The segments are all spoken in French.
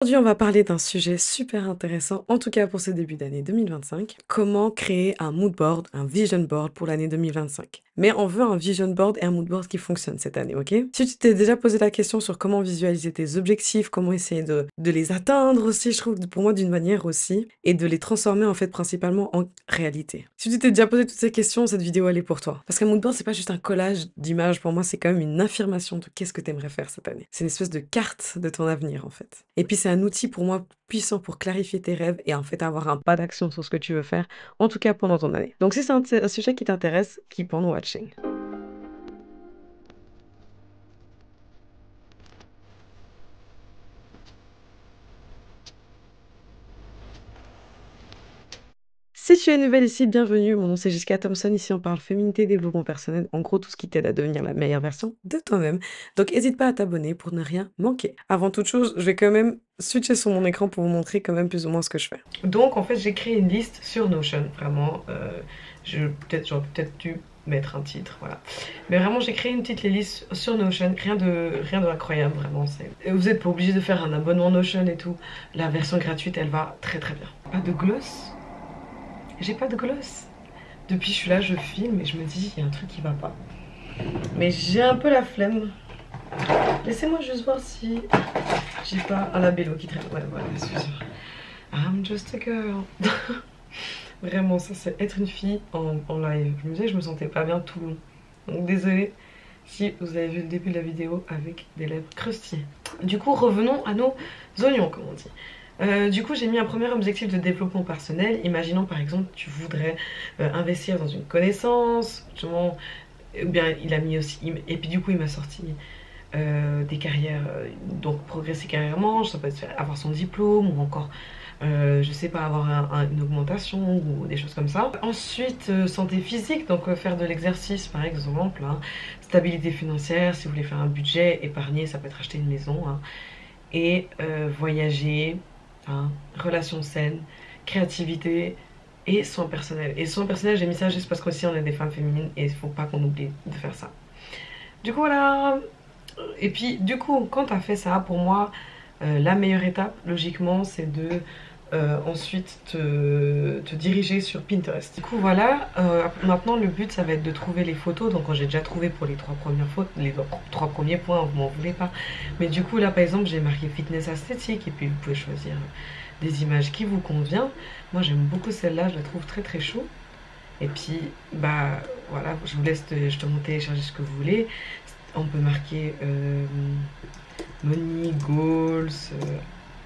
Aujourd'hui, on va parler d'un sujet super intéressant, en tout cas pour ce début d'année 2025. Comment créer un mood board, un vision board pour l'année 2025. Mais on veut un vision board et un mood board qui fonctionnent cette année, ok? Si tu t'es déjà posé la question sur comment visualiser tes objectifs, comment essayer de les atteindre aussi, je trouve, pour moi, d'une manière aussi, et de les transformer en fait principalement en réalité. Si tu t'es déjà posé toutes ces questions, cette vidéo elle est pour toi. Parce qu'un mood board, c'est pas juste un collage d'images, pour moi, c'est quand même une affirmation de qu'est-ce que tu aimerais faire cette année. C'est une espèce de carte de ton avenir en fait. Et puis c'est un outil pour moi puissant pour clarifier tes rêves et en fait avoir un pas d'action sur ce que tu veux faire, en tout cas pendant ton année. Donc si c'est un sujet qui t'intéresse, keep on watching. Si tu es nouvelle ici, bienvenue, mon nom c'est Jessica Thompson, ici on parle féminité, développement personnel, en gros tout ce qui t'aide à devenir la meilleure version de toi-même. Donc n'hésite pas à t'abonner pour ne rien manquer. Avant toute chose, je vais quand même switcher sur mon écran pour vous montrer quand même plus ou moins ce que je fais. Donc en fait j'ai créé une liste sur Notion, vraiment, j'aurais peut-être dû mettre un titre, voilà. Mais vraiment j'ai créé une petite liste sur Notion, rien de incroyable vraiment. Vous n'êtes pas obligé de faire un abonnement Notion et tout, la version gratuite elle va très très bien. Pas de gloss. J'ai pas de gloss. Depuis je suis là, je filme et je me dis il y a un truc qui va pas. Mais j'ai un peu la flemme. Laissez-moi juste voir si j'ai pas un labello qui traîne. Ouais, voilà, excusez-moi. I'm just a girl. Vraiment, ça c'est être une fille en live. Je me disais que je me sentais pas bien tout le long. Donc désolée si vous avez vu le début de la vidéo avec des lèvres crustillées. Du coup, revenons à nos oignons, comme on dit. Du coup j'ai mis un premier objectif de développement personnel. Imaginons par exemple tu voudrais investir dans une connaissance, justement, ou bien il a mis aussi, et puis du coup il m'a sorti des carrières, donc progresser carrièrement, ça peut être avoir son diplôme ou encore je sais pas, avoir une augmentation ou des choses comme ça. Ensuite santé physique, donc faire de l'exercice par exemple, hein. Stabilité financière, si vous voulez faire un budget, épargner, ça peut être acheter une maison, hein. Et voyager, hein, relations saines, créativité et soins personnels. Et soins personnels, j'ai mis ça juste parce qu'aussi on est des femmes féminines et il faut pas qu'on oublie de faire ça. Du coup voilà. Et puis du coup quand t'as fait ça, pour moi la meilleure étape logiquement c'est de ensuite te diriger sur Pinterest. Du coup voilà, maintenant le but ça va être de trouver les photos. Donc j'ai déjà trouvé pour les trois premières photos, les trois premiers points, vous m'en voulez pas. Mais du coup là par exemple j'ai marqué fitness esthétique et puis vous pouvez choisir des images qui vous convient. Moi j'aime beaucoup celle-là, je la trouve très très chaud. Et puis bah voilà, je vous laisse justement télécharger ce que vous voulez. On peut marquer money, goals,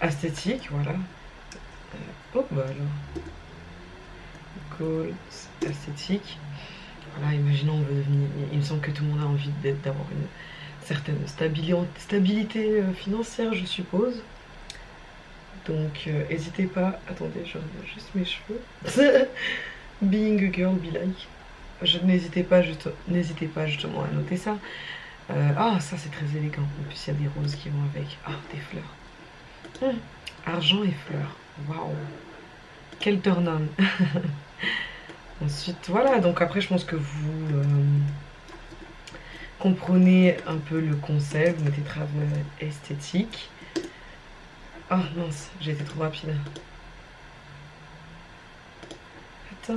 esthétique, voilà. Oh bah alors, goals, esthétique. Voilà, imaginons on veut devenir. Il me semble que tout le monde a envie d'avoir une certaine stabilité financière, je suppose. Donc n'hésitez pas. Attendez, je reviens juste mes cheveux. Being a girl, be like. N'hésitez pas justement à noter ça. Ah, ça c'est très élégant. En plus, il y a des roses qui vont avec. Ah, des fleurs. Argent et fleurs. Waouh. Quel turn on. Ensuite, voilà. Donc après, je pense que vous comprenez un peu le concept. Vous mettez travail esthétique. Oh mince, j'ai été trop rapide. Attends.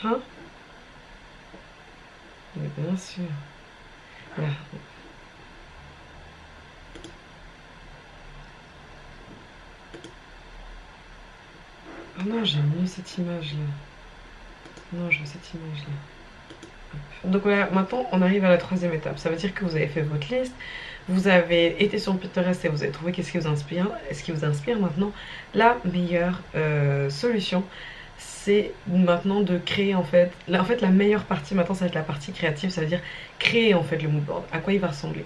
Hein? Mais bien sûr. Là. Ah non, j'ai mieux cette image là. Non, je veux cette image là. Donc voilà, maintenant on arrive à la troisième étape. Ça veut dire que vous avez fait votre liste, vous avez été sur Pinterest et vous avez trouvé qu'est-ce qui vous inspire. Ce qui vous inspire maintenant, la meilleure solution, c'est maintenant de créer en fait. La meilleure partie maintenant, ça va être la partie créative, ça veut dire créer en fait le mood board. À quoi il va ressembler.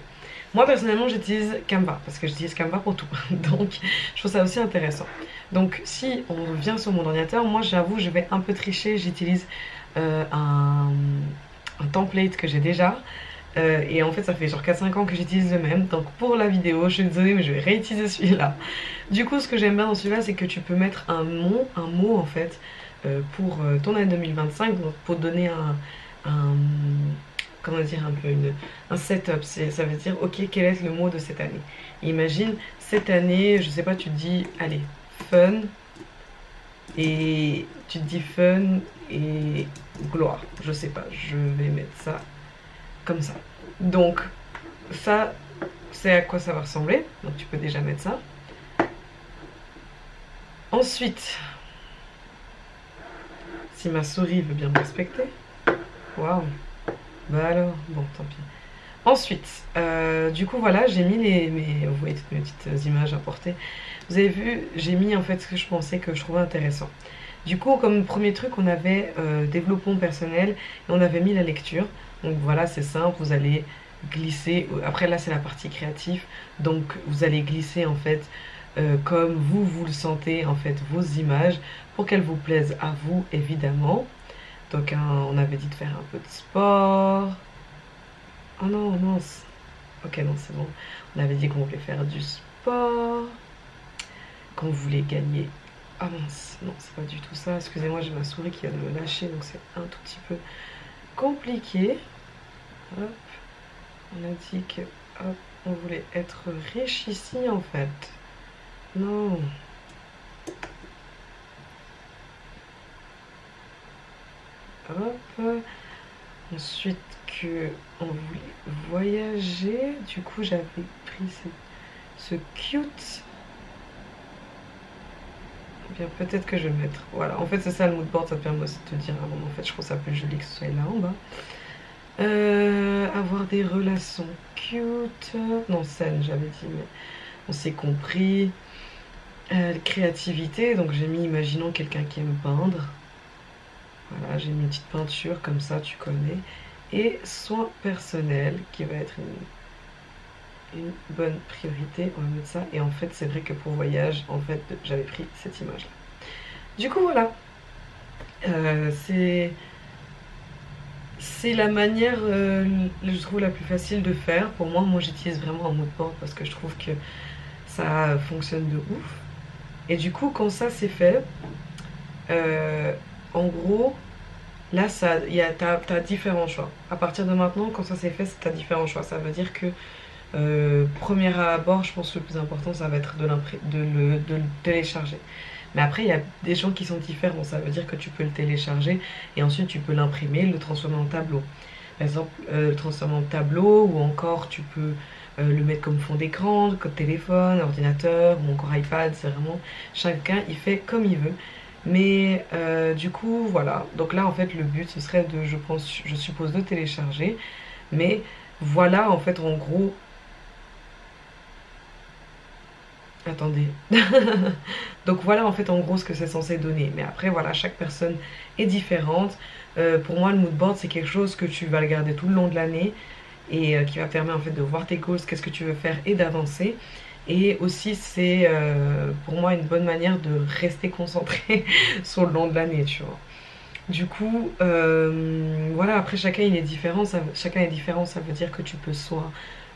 Moi personnellement j'utilise Canva parce que j'utilise Canva pour tout. Donc je trouve ça aussi intéressant. Donc si on vient sur mon ordinateur, moi j'avoue je vais un peu tricher, j'utilise un template que j'ai déjà Et en fait ça fait genre 4-5 ans que j'utilise le même. Donc pour la vidéo, je suis désolée mais je vais réutiliser celui-là. Du coup ce que j'aime bien dans celui-là c'est que tu peux mettre un mot en fait pour ton année 2025, donc pour donner un comment dire, un peu un setup. Ça veut dire ok, quel est le mot de cette année. Imagine cette année, je sais pas, tu te dis allez, fun, et tu te dis fun et gloire, je sais pas, je vais mettre ça comme ça. Donc ça, c'est à quoi ça va ressembler, donc tu peux déjà mettre ça. Ensuite, si ma souris veut bien me respecter, waouh, bah alors, bon tant pis. Ensuite, du coup voilà, j'ai mis vous voyez toutes mes petites images importées. Vous avez vu, j'ai mis en fait ce que je pensais que je trouvais intéressant. Du coup, comme premier truc, on avait développement personnel et on avait mis la lecture. Donc voilà, c'est simple, vous allez glisser. Après là, c'est la partie créative. Donc vous allez glisser en fait comme vous le sentez en fait vos images pour qu'elles vous plaisent à vous évidemment. Donc on avait dit de faire un peu de sport. Oh non, mince. Ok, non, c'est bon. On avait dit qu'on voulait faire du sport, qu'on voulait gagner. Ah mince, non, c'est pas du tout ça. Excusez-moi, j'ai ma souris qui vient de me lâcher, donc c'est un tout petit peu compliqué. Hop, on a dit que hop, on voulait être riche ici en fait. Non. Hop. Ensuite que on voulait voyager. Du coup, j'avais pris ce cute. Bien, peut-être que je vais mettre. Voilà, en fait, c'est ça le mood board, ça te permet aussi de te dire à un moment, en fait, je trouve ça plus joli que ce soit là en bas. Avoir des relations cute. Non, saine, j'avais dit, mais on s'est compris. Créativité, donc j'ai mis imaginons quelqu'un qui aime peindre. Voilà, j'ai mis une petite peinture comme ça, tu connais. Et soin personnel, qui va être une bonne priorité, on va mettre ça. Et en fait, c'est vrai que pour voyage, en fait, j'avais pris cette image-là. Du coup, voilà. C'est la manière, je trouve, la plus facile de faire. Pour moi, j'utilise vraiment un mood board parce que je trouve que ça fonctionne de ouf. Et du coup, quand ça c'est fait, en gros, là, t'as différents choix. À partir de maintenant, quand ça c'est fait, t'as différents choix. Ça veut dire que, premier abord, je pense que le plus important, ça va être de le télécharger. Mais après, il y a des gens qui sont différents. Ça veut dire que tu peux le télécharger et ensuite tu peux l'imprimer, le transformer en tableau. Par exemple, le transformer en tableau, ou encore tu peux le mettre comme fond d'écran, comme téléphone, ordinateur ou encore iPad. C'est vraiment chacun il fait comme il veut. Mais du coup voilà, donc là en fait le but ce serait de, je suppose, de télécharger. Mais voilà en fait en gros, attendez. Donc voilà en fait en gros ce que c'est censé donner. Mais après voilà, chaque personne est différente. Pour moi le mood board c'est quelque chose que tu vas le garder tout le long de l'année et qui va permettre en fait de voir tes goals, qu'est-ce que tu veux faire et d'avancer. Et aussi c'est pour moi une bonne manière de rester concentré sur le long de l'année, tu vois. Du coup, voilà, après chacun il est différent, chacun est différent, ça veut dire que tu peux soit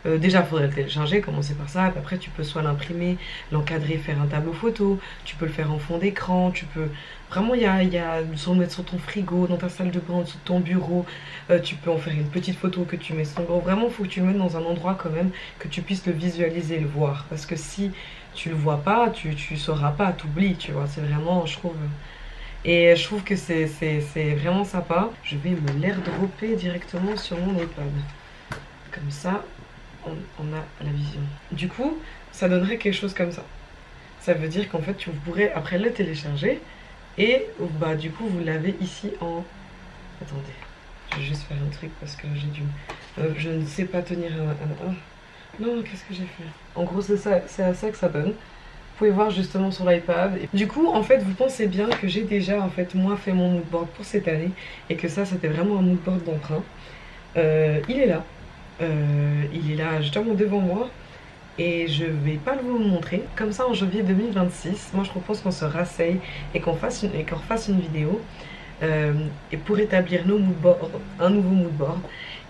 déjà, il faudrait le télécharger, commencer par ça. Puis après, tu peux soit l'imprimer, l'encadrer, faire un tableau photo. Tu peux le faire en fond d'écran. Tu peux vraiment, il y a le mettre sur ton frigo, dans ta salle de bain, sur ton bureau. Tu peux en faire une petite photo que tu mets sur ton bureau. Vraiment, il faut que tu le mettes dans un endroit quand même que tu puisses le visualiser, le voir. Parce que si tu le vois pas, tu sauras pas, t'oublies, tu vois. C'est vraiment, je trouve. Et je trouve que c'est vraiment sympa. Je vais me l'airdropper directement sur mon iPad. Comme ça, on a la vision. Du coup, ça donnerait quelque chose comme ça. Ça veut dire qu'en fait, vous pourrez après le télécharger et bah du coup, vous l'avez ici en... Attendez, je vais juste faire un truc parce que j'ai dû... je ne sais pas tenir un... Non, qu'est-ce que j'ai fait? En gros, c'est ça, c'est à ça que ça donne. Vous pouvez voir justement sur l'iPad. Du coup, en fait, vous pensez bien que j'ai déjà, en fait, moi, fait mon moodboard pour cette année et que ça, c'était vraiment un moodboard d'emprunt. Il est là. Il est là justement devant moi et je vais pas vous le montrer. Comme ça en janvier 2026, moi je propose qu'on se rasseye et qu'on refasse une vidéo et pour établir nos mood boards, un nouveau mood board.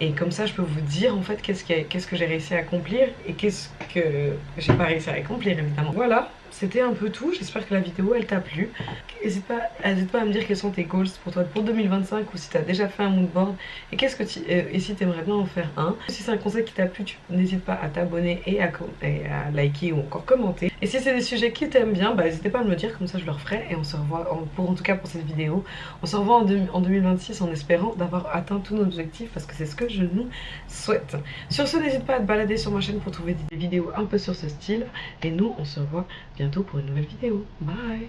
Et comme ça, je peux vous dire en fait qu'est-ce que j'ai réussi à accomplir et qu'est-ce que j'ai pas réussi à accomplir évidemment. Voilà, c'était un peu tout. J'espère que la vidéo elle t'a plu. N'hésite pas à me dire quels sont tes goals pour toi pour 2025 ou si tu as déjà fait un mood board et qu'est-ce que tu et si tu aimerais bien en faire un. Si c'est un conseil qui t'a plu, n'hésite pas à t'abonner et à liker ou encore commenter. Et si c'est des sujets qui t'aiment bien, bah n'hésitez pas à me le dire, comme ça je le referai et on se revoit en tout cas pour cette vidéo. On se revoit en 2026 en espérant d'avoir atteint tous nos objectifs parce que c'est ce que je nous souhaite. Sur ce, n'hésite pas à te balader sur ma chaîne pour trouver des vidéos un peu sur ce style et nous on se revoit bientôt pour une nouvelle vidéo. Bye.